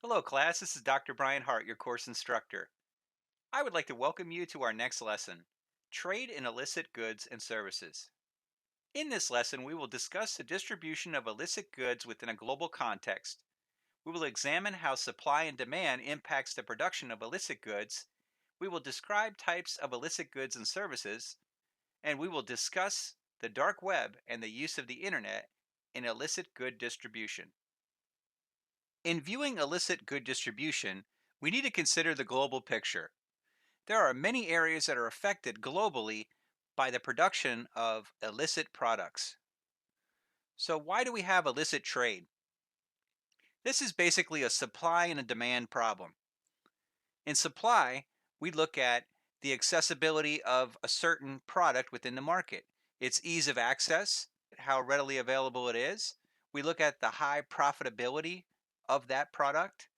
Hello, class. This is Dr. Brian Hart, your course instructor. I would like to welcome you to our next lesson Trade in Illicit Goods and Services. In this lesson, we will discuss the distribution of illicit goods within a global context. We will examine how supply and demand impacts the production of illicit goods. We will describe types of illicit goods and services, and we will discuss the dark web and the use of the internet in illicit good distribution. In viewing illicit good distribution, we need to consider the global picture. There are many areas that are affected globally by the production of illicit products. So, why do we have illicit trade? This is basically a supply and a demand problem. In supply, we look at the accessibility of a certain product within the market, its ease of access, how readily available it is. We look at the high profitability of that product.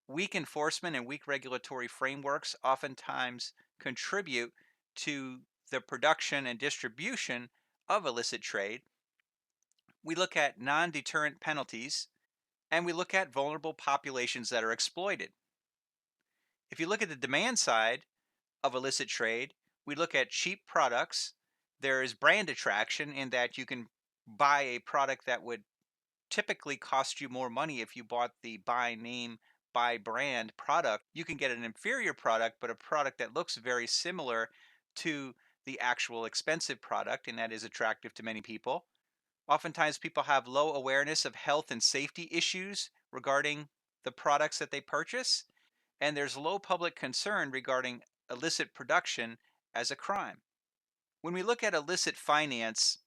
Weak enforcement and weak regulatory frameworks oftentimes contribute to the production and distribution of illicit trade. We look at non deterrent penalties and we look at vulnerable populations that are exploited. If you look at the demand side of illicit trade, we look at cheap products. There is brand attraction in that you can buy a product that would typically cost you more money if you bought the by name, by brand product. You can get an inferior product, but a product that looks very similar to the actual expensive product, and that is attractive to many people. Oftentimes, people have low awareness of health and safety issues regarding the products that they purchase, and there's low public concern regarding illicit production as a crime. When we look at illicit finance,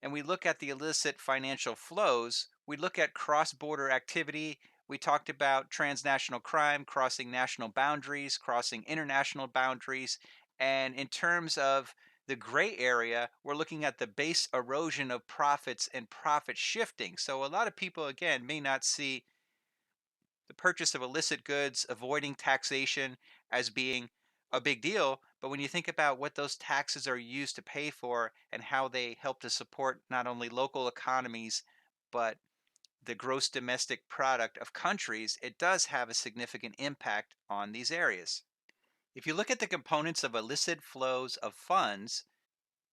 and we look at the illicit financial flows, we look at cross border activity. We talked about transnational crime, crossing national boundaries, crossing international boundaries. And in terms of the gray area, we're looking at the base erosion of profits and profit shifting. So a lot of people, again, may not see the purchase of illicit goods, avoiding taxation as being a big deal. But when you think about what those taxes are used to pay for and how they help to support not only local economies, but the gross domestic product of countries, it does have a significant impact on these areas. If you look at the components of illicit flows of funds,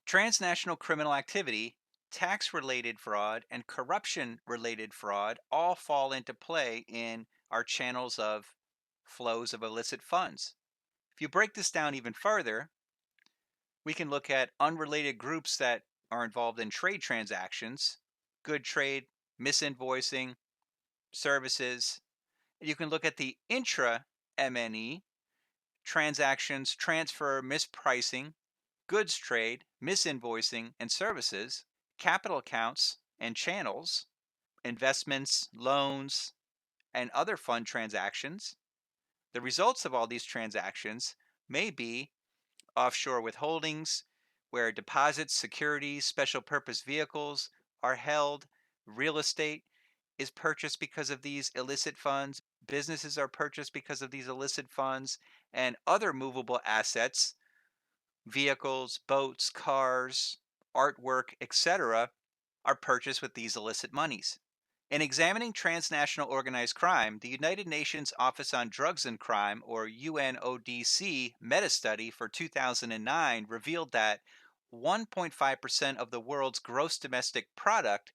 transnational criminal activity, tax related fraud, and corruption related fraud all fall into play in our channels of flows of illicit funds. If you break this down even further, we can look at unrelated groups that are involved in trade transactions, good trade, misinvoicing, services. You can look at the intra MNE transactions, transfer, mispricing, goods trade, misinvoicing, and services, capital accounts and channels, investments, loans, and other fund transactions. The results of all these transactions may be offshore withholdings, where deposits, securities, special purpose vehicles are held, real estate is purchased because of these illicit funds, businesses are purchased because of these illicit funds, and other movable assets, vehicles, boats, cars, artwork, etc., are purchased with these illicit monies. In examining transnational organized crime, the United Nations Office on Drugs and Crime, or UNODC, meta study for 2009 revealed that 1.5% of the world's gross domestic product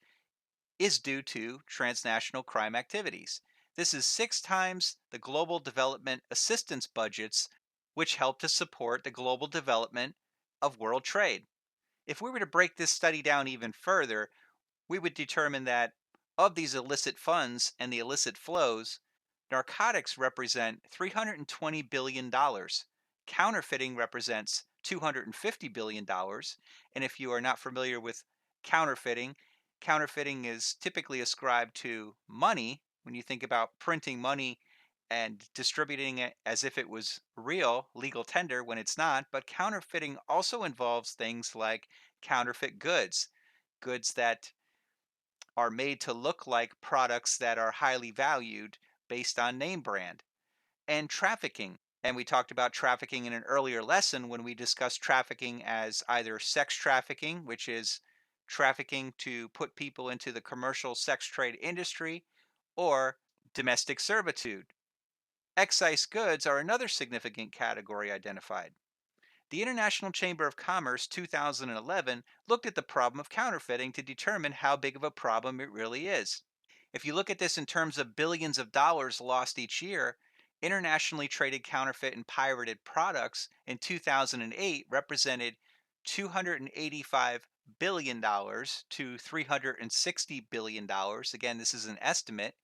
is due to transnational crime activities. This is 6 times the global development assistance budgets, which help to support the global development of world trade. If we were to break this study down even further, we would determine that of these illicit funds and the illicit flows, narcotics represent $320 billion, dollars, counterfeiting represents $250 billion. Dollars. And if you are not familiar with counterfeiting, counterfeiting is typically ascribed to money. When you think about printing money and distributing it as if it was real, legal tender when it's not, but counterfeiting also involves things like counterfeit goods, goods that are made to look like products that are highly valued based on name brand, and trafficking. And we talked about trafficking in an earlier lesson when we discussed trafficking as either sex trafficking, which is trafficking to put people into the commercial sex trade industry, or Domestic servitude. Excise goods are another significant category identified. The International Chamber of Commerce 2011 looked at the problem of counterfeiting to determine how big of a problem it really is. If you look at this in terms of billions of dollars lost each year, internationally traded counterfeit and pirated products in 2008 represented $285 billion to $360 billion. Again, this is an estimate.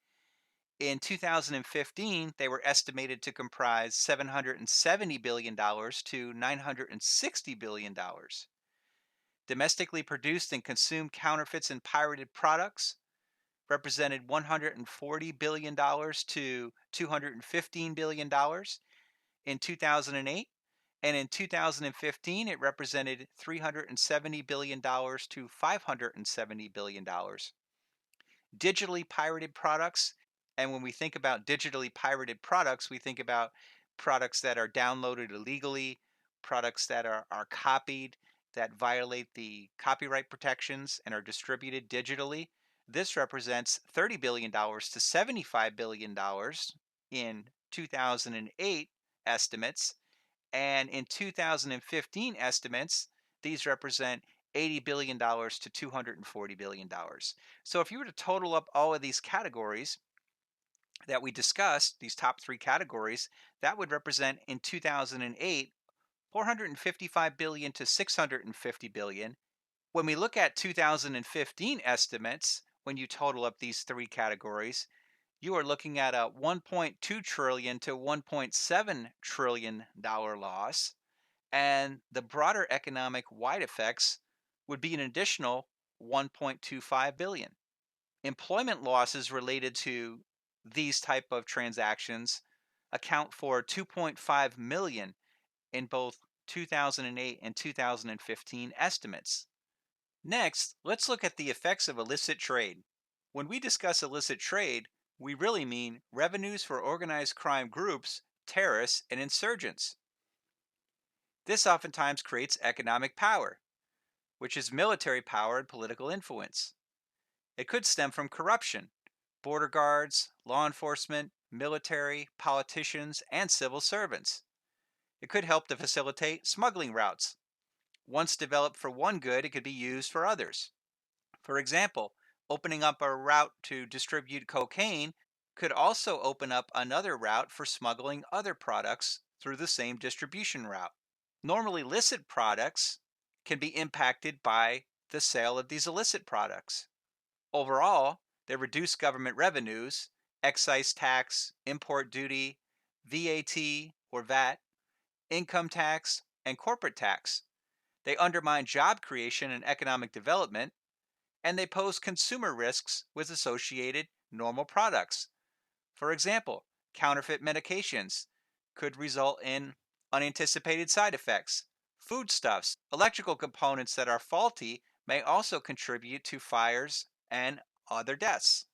In 2015, they were estimated to comprise $770 billion to $960 billion. Domestically produced and consumed counterfeits and pirated products represented $140 billion to $215 billion in 2008. And in 2015, it represented $370 billion to $570 billion. Digitally pirated products. And when we think about digitally pirated products, we think about products that are downloaded illegally, products that are copied, that violate the copyright protections and are distributed digitally. This represents $30 billion to $75 billion in 2008 estimates. And in 2015 estimates, these represent $80 billion to $240 billion. So if you were to total up all of these categories that we discussed, these top three categories, that would represent in 2008 455 billion to 650 billion. When we look at 2015 estimates, when you total up these three categories, you are looking at a 1.2 trillion to 1.7 trillion dollar loss, and the broader economic wide effects would be an additional 1.25 billion. Employment losses related to these type of transactions account for 2.5 million in both 2008 and 2015 estimates. Next, let's look at the effects of illicit trade. When we discuss illicit trade, we really mean revenues for organized crime groups, terrorists, and insurgents. This oftentimes creates economic power, which is military power and political influence. It could stem from corruption, border guards, law enforcement, military, politicians, and civil servants. It could help to facilitate smuggling routes. Once developed for one good, it could be used for others. For example, opening up a route to distribute cocaine could also open up another route for smuggling other products through the same distribution route. Normally licit products can be impacted by the sale of these illicit products. Overall, they reduce government revenues, excise tax, import duty, VAT or VAT, income tax, and corporate tax. They undermine job creation and economic development, and they pose consumer risks with associated normal products. For example, counterfeit medications could result in unanticipated side effects. Foodstuffs, electrical components that are faulty may also contribute to fires and other deaths.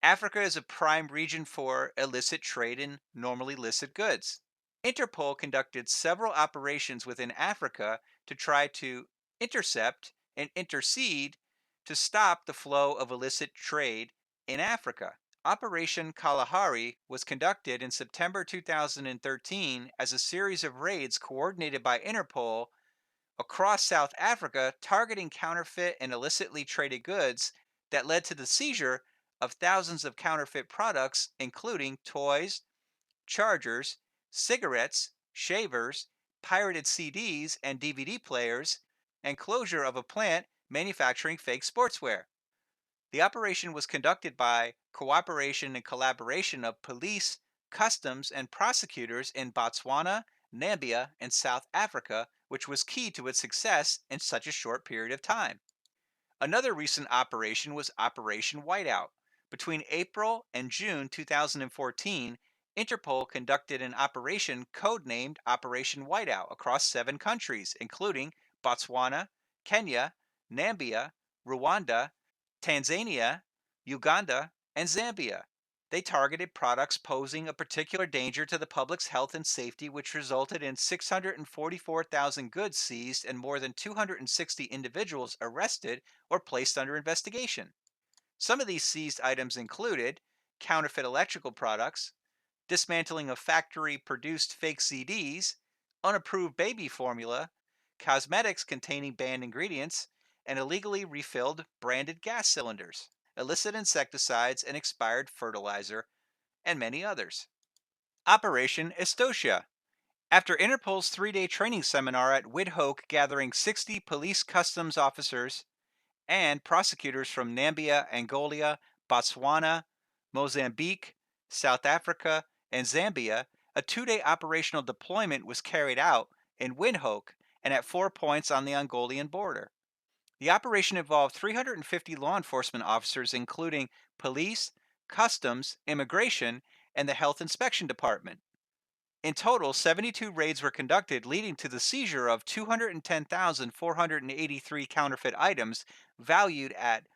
Africa is a prime region for illicit trade in normally licit goods. Interpol conducted several operations within Africa to try to intercept and intercede to stop the flow of illicit trade in Africa. Operation Kalahari was conducted in September 2013 as a series of raids coordinated by Interpol across South Africa, targeting counterfeit and illicitly traded goods that led to the seizure of thousands of counterfeit products, including toys, chargers, cigarettes, shavers, pirated CDs and DVD players, and closure of a plant manufacturing fake sportswear. The operation was conducted by cooperation and collaboration of police, customs, and prosecutors in Botswana, Namibia, and South Africa, which was key to its success in such a short period of time. Another recent operation was Operation Whiteout. Between April and June 2014, Interpol conducted an operation codenamed Operation Whiteout across 7 countries, including Botswana, Kenya, Namibia, Rwanda, Tanzania, Uganda, and Zambia. They targeted products posing a particular danger to the public's health and safety, which resulted in 644,000 goods seized and more than 260 individuals arrested or placed under investigation. Some of these seized items included counterfeit electrical products, dismantling of factory produced fake CDs, unapproved baby formula, cosmetics containing banned ingredients, and illegally refilled branded gas cylinders, illicit insecticides and expired fertilizer, and many others. Operation Estotia. After Interpol's 3-day training seminar at Windhoek gathering 60 police customs officers and prosecutors from Nambia, Angola, Botswana, Mozambique, South Africa, and Zambia, a 2-day operational deployment was carried out in Windhoek and at 4 points on the Angolan border. The operation involved 350 law enforcement officers, including police, customs, immigration, and the health inspection department. In total, 72 raids were conducted, leading to the seizure of 210,483 counterfeit items valued at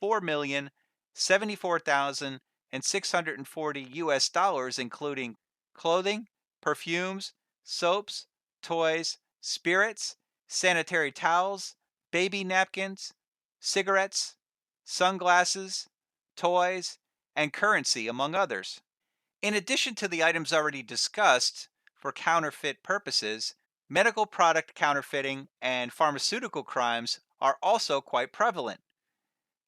4,074,640 US dollars, including clothing, perfumes, soaps, toys, spirits, sanitary towels, baby napkins, cigarettes, sunglasses, toys, and currency, among others. In addition to the items already discussed for counterfeit purposes, medical product counterfeiting and pharmaceutical crimes are also quite prevalent.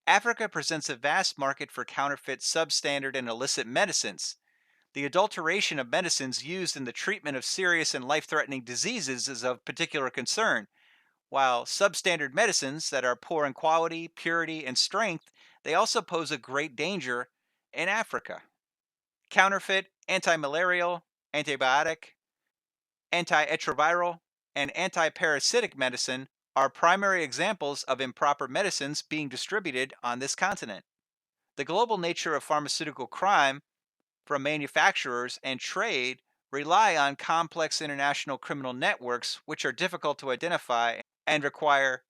Africa presents a vast market for counterfeit, substandard, and illicit medicines. The adulteration of medicines used in the treatment of serious and life threatening diseases is of particular concern, while substandard medicines that are poor in quality, purity, and strength, they also pose a great danger in Africa. Counterfeit, anti-malarial, antibiotic, antiretroviral, and antiparasitic medicine are primary examples of improper medicines being distributed on this continent. The global nature of pharmaceutical crime from manufacturers and trade rely on complex international criminal networks which are difficult to identify and require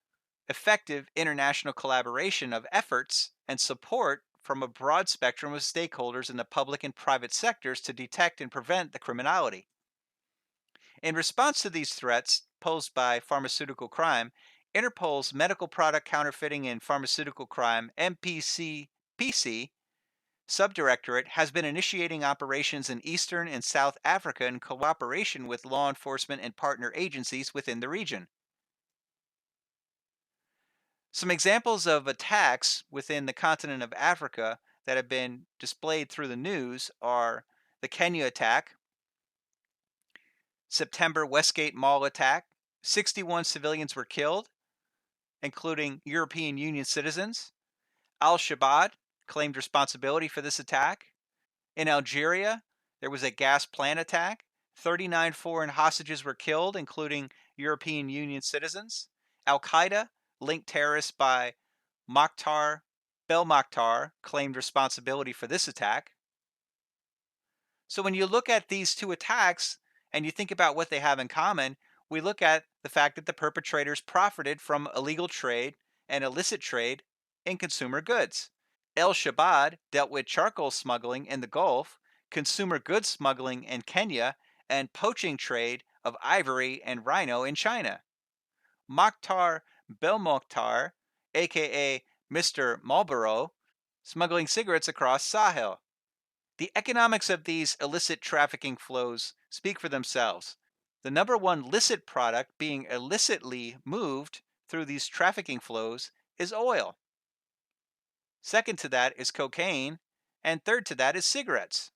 effective international collaboration of efforts and support from a broad spectrum of stakeholders in the public and private sectors to detect and prevent the criminality. In response to these threats posed by pharmaceutical crime, Interpol's Medical Product Counterfeiting and Pharmaceutical Crime MPCPC subdirectorate has been initiating operations in Eastern and South Africa in cooperation with law enforcement and partner agencies within the region. Some examples of attacks within the continent of Africa that have been displayed through the news are the Kenya attack, September Westgate Mall attack. 61 civilians were killed, including European Union citizens. Al Shabaab claimed responsibility for this attack. In Algeria, there was a gas plant attack. 39 foreign hostages were killed, including European Union citizens. Al Qaeda, linked terrorists by Mokhtar Belmokhtar, claimed responsibility for this attack. So when you look at these two attacks and you think about what they have in common, we look at the fact that the perpetrators profited from illegal trade and illicit trade in consumer goods. El Shabaab dealt with charcoal smuggling in the Gulf, consumer goods smuggling in Kenya, and poaching trade of ivory and rhino in China. Mokhtar Belmokhtar, aka Mr. Marlboro, smuggling cigarettes across Sahel. The economics of these illicit trafficking flows speak for themselves. The number one licit product being illicitly moved through these trafficking flows is oil. Second to that is cocaine, and third to that is cigarettes.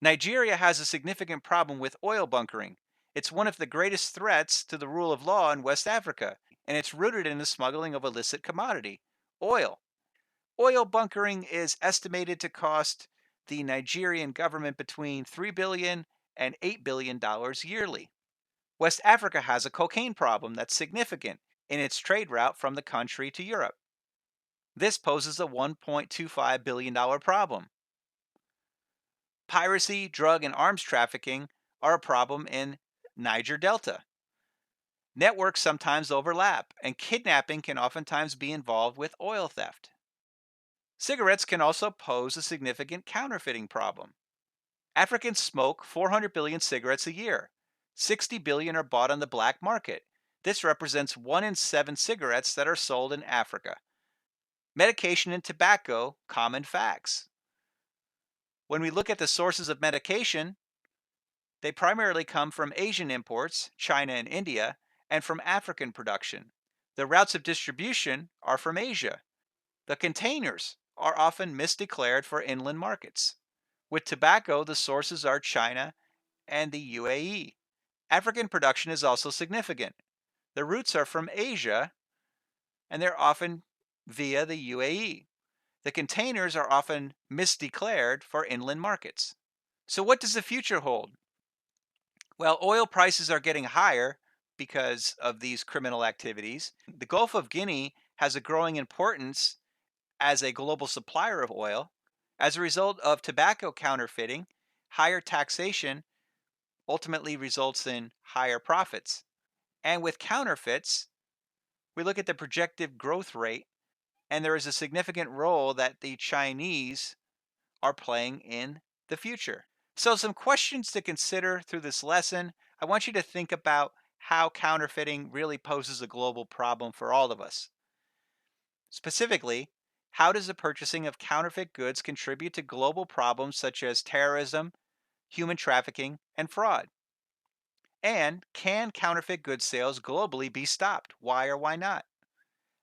Nigeria has a significant problem with oil bunkering. It's one of the greatest threats to the rule of law in West Africa, and it's rooted in the smuggling of illicit commodity, oil. Oil bunkering is estimated to cost the Nigerian government between $3 billion and $8 billion yearly. West Africa has a cocaine problem that's significant in its trade route from the country to Europe. This poses a $1.25 billion problem. Piracy, drug, and arms trafficking are a problem in Niger Delta. Networks sometimes overlap, and kidnapping can oftentimes be involved with oil theft. Cigarettes can also pose a significant counterfeiting problem. Africans smoke 400 billion cigarettes a year. 60 billion are bought on the black market. This represents 1 in 7 cigarettes that are sold in Africa. Medication and tobacco, common facts. When we look at the sources of medication, they primarily come from Asian imports, China and India, and from African production. The routes of distribution are from Asia. The containers are often misdeclared for inland markets. With tobacco, the sources are China and the UAE. African production is also significant. The roots are from Asia and they're often via the UAE. The containers are often misdeclared for inland markets. So, what does the future hold? Well, oil prices are getting higher because of these criminal activities. The Gulf of Guinea has a growing importance as a global supplier of oil. As a result of tobacco counterfeiting, higher taxation ultimately results in higher profits. And with counterfeits, we look at the projected growth rate, and there is a significant role that the Chinese are playing in the future. So, some questions to consider through this lesson. I want you to think about how counterfeiting really poses a global problem for all of us. Specifically, how does the purchasing of counterfeit goods contribute to global problems such as terrorism, human trafficking, and fraud? And can counterfeit goods sales globally be stopped? Why or why not?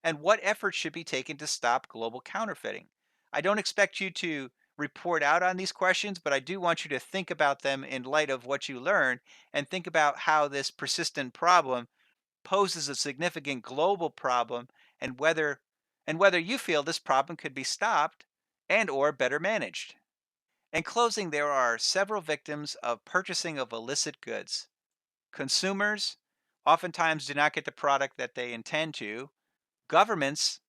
And what efforts should be taken to stop global counterfeiting? I don't expect you to report out on these questions, but I do want you to think about them in light of what you learn and think about how this persistent problem poses a significant global problem and whether you feel this problem could be stopped and or better managed. In closing, there are several victims of purchasing of illicit goods. Consumers oftentimes do not get the product that they intend to. Governments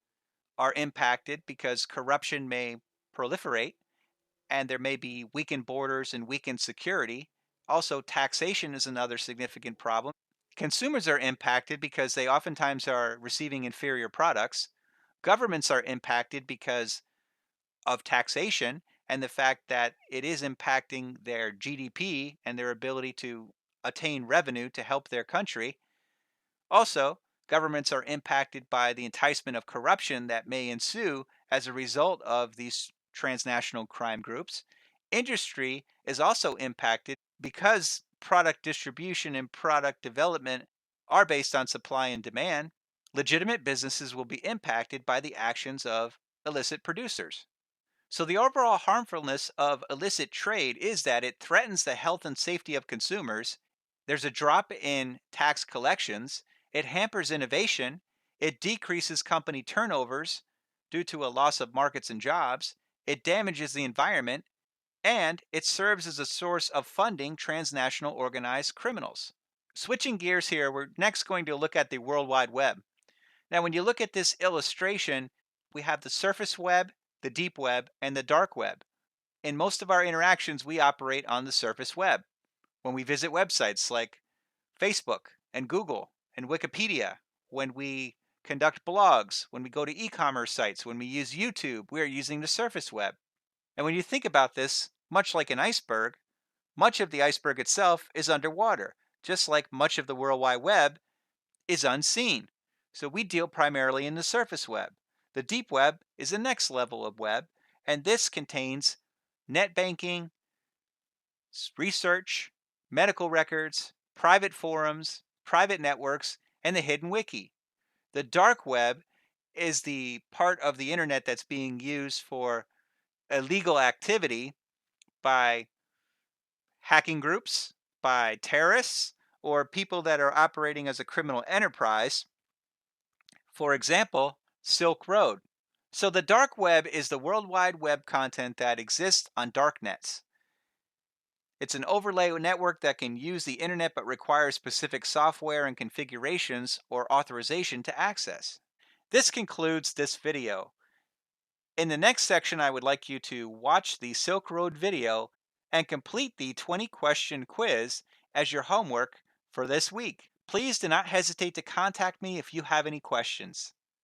are impacted because corruption may proliferate and there may be weakened borders and weakened security. Also, taxation is another significant problem. Consumers are impacted because they oftentimes are receiving inferior products. Governments are impacted because of taxation and the fact that it is impacting their GDP and their ability to attain revenue to help their country. Also, governments are impacted by the enticement of corruption that may ensue as a result of these transnational crime groups. Industry is also impacted because product distribution and product development are based on supply and demand. Legitimate businesses will be impacted by the actions of illicit producers. So, the overall harmfulness of illicit trade is that it threatens the health and safety of consumers. There's a drop in tax collections. It hampers innovation. It decreases company turnovers due to a loss of markets and jobs. It damages the environment. And it serves as a source of funding transnational organized criminals. Switching gears here, we're next going to look at the World Wide Web. Now, when you look at this illustration, we have the surface web, the deep web, and the dark web. In most of our interactions, we operate on the surface web. When we visit websites like Facebook and Google and Wikipedia, when we conduct blogs, when we go to e-commerce sites, when we use YouTube, we are using the surface web. And when you think about this, much like an iceberg, much of the iceberg itself is underwater, just like much of the World Wide Web is unseen. So we deal primarily in the surface web. The deep web is the next level of web, and this contains net banking, research, medical records, private forums, private networks, and the hidden wiki. The dark web is the part of the internet that's being used for illegal activity by hacking groups, by terrorists, or people that are operating as a criminal enterprise. For example, Silk Road. So the dark web is the World Wide Web content that exists on darknets. It's an overlay network that can use the internet but requires specific software and configurations or authorization to access. This concludes this video. In the next section, I would like you to watch the Silk Road video and complete the 20-question quiz as your homework for this week. Please do not hesitate to contact me if you have any questions.